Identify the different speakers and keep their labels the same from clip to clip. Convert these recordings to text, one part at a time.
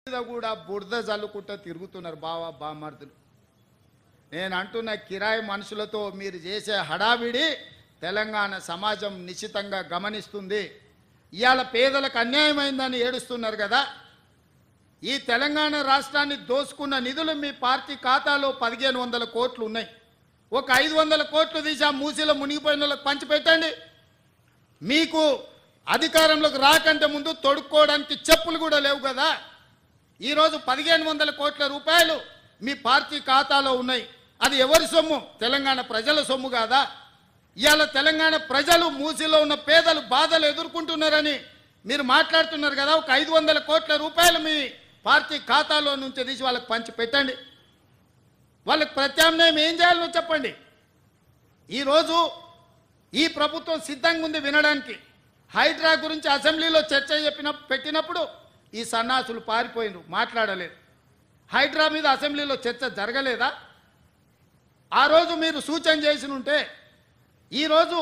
Speaker 1: మీద కూడా బురద జల్లుకుంటూ తిరుగుతున్నారు బావా బామర్దులు. నేను అంటున్న కిరాయి మనుషులతో మీరు చేసే హడావిడి తెలంగాణ సమాజం నిశ్చితంగా గమనిస్తుంది. ఇవాళ పేదలకు అన్యాయమైందని ఏడుస్తున్నారు కదా. ఈ తెలంగాణ రాష్ట్రాన్ని దోసుకున్న నిధులు మీ పార్టీ ఖాతాలో 1500 కోట్లు ఉన్నాయి. ఒక 500 కోట్లు తీసి ఆ మూసీలో మునిగిపోయిన వాళ్ళకి పంచిపెట్టండి. మీకు అధికారంలోకి రాకంటే ముందు తొడుక్కోవడానికి చెప్పులు కూడా లేవు కదా. ఈరోజు 1500 కోట్ల రూపాయలు మీ పార్టీ ఖాతాలో ఉన్నాయి. అది ఎవరి సొమ్ము? తెలంగాణ ప్రజల సొమ్ము కాదా? ఇవాళ తెలంగాణ ప్రజలు మూసీలో ఉన్న పేదలు బాధలు ఎదుర్కొంటున్నారని మీరు మాట్లాడుతున్నారు కదా. ఒక 500 కోట్ల రూపాయలు మీ పార్టీ ఖాతాలో నుంచి తీసి వాళ్ళకి పంచి పెట్టండి. వాళ్ళకి ప్రత్యామ్నాయం ఏం చేయాలో చెప్పండి. ఈరోజు ఈ ప్రభుత్వం సిద్ధంగా ఉంది వినడానికి. హైడ్రా గురించి అసెంబ్లీలో చర్చ పెట్టినప్పుడు ఈ సన్నాసులు పారిపోయినరు, మాట్లాడలేదు. హైడ్రా మీద అసెంబ్లీలో చర్చ జరగలేదా? ఆ రోజు మీరు సూచన చేసి ఉంటే ఈరోజు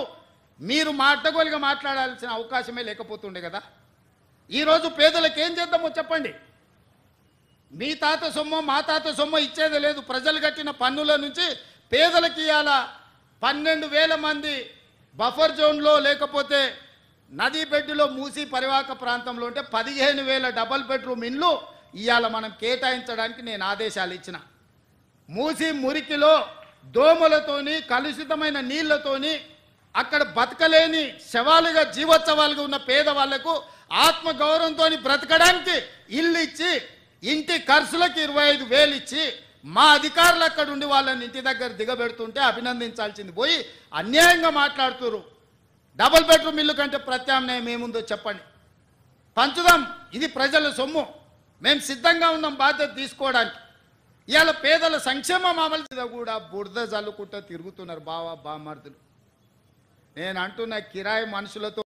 Speaker 1: మీరు అడ్డగోలుగా మాట్లాడాల్సిన అవకాశమే లేకపోతుండే కదా. ఈరోజు పేదలకు ఏం చేద్దామో చెప్పండి. మీ తాత సొమ్ము మా తాత సొమ్ము ఇచ్చేది లేదు. ప్రజలు కట్టిన పన్నుల నుంచి పేదలకు ఇవాళ 12,000 మంది బఫర్ జోన్లో లేకపోతే నదీ బెడ్డులో మూసి పరివాహక ప్రాంతంలో ఉంటే 15,000 డబల్ బెడ్రూమ్ ఇండ్లు ఇవాళ మనం కేటాయించడానికి నేను ఆదేశాలు ఇచ్చిన. మూసి మురికిలో దోమలతోని కలుషితమైన నీళ్లతోని అక్కడ బతకలేని శవాలుగా జీవోత్సవాలుగా ఉన్న పేదవాళ్లకు ఆత్మగౌరవంతో బ్రతకడానికి ఇల్లు ఇచ్చి ఇంటి ఖర్చులకు 25,000 ఇచ్చి మా అధికారులు అక్కడ ఉండి వాళ్ళని ఇంటి దగ్గర దిగబెడుతుంటే అభినందించాల్సింది పోయి అన్యాయంగా మాట్లాడుతున్నారు. డబుల్ బెడ్రూమ్ ఇల్లు కంటే ప్రత్యామ్నాయం ఏముందో చెప్పండి. పంచుదాం. ఇది ప్రజల సొమ్ము. మేము సిద్ధంగా ఉన్నాం బాధ్యత తీసుకోవడానికి. ఇవాళ పేదల సంక్షేమం అమలు మీద కూడా బురద జల్లుకుంటూ తిరుగుతున్నారు బావా బామర్దులు. నేను అంటున్న కిరాయి మనుషులతో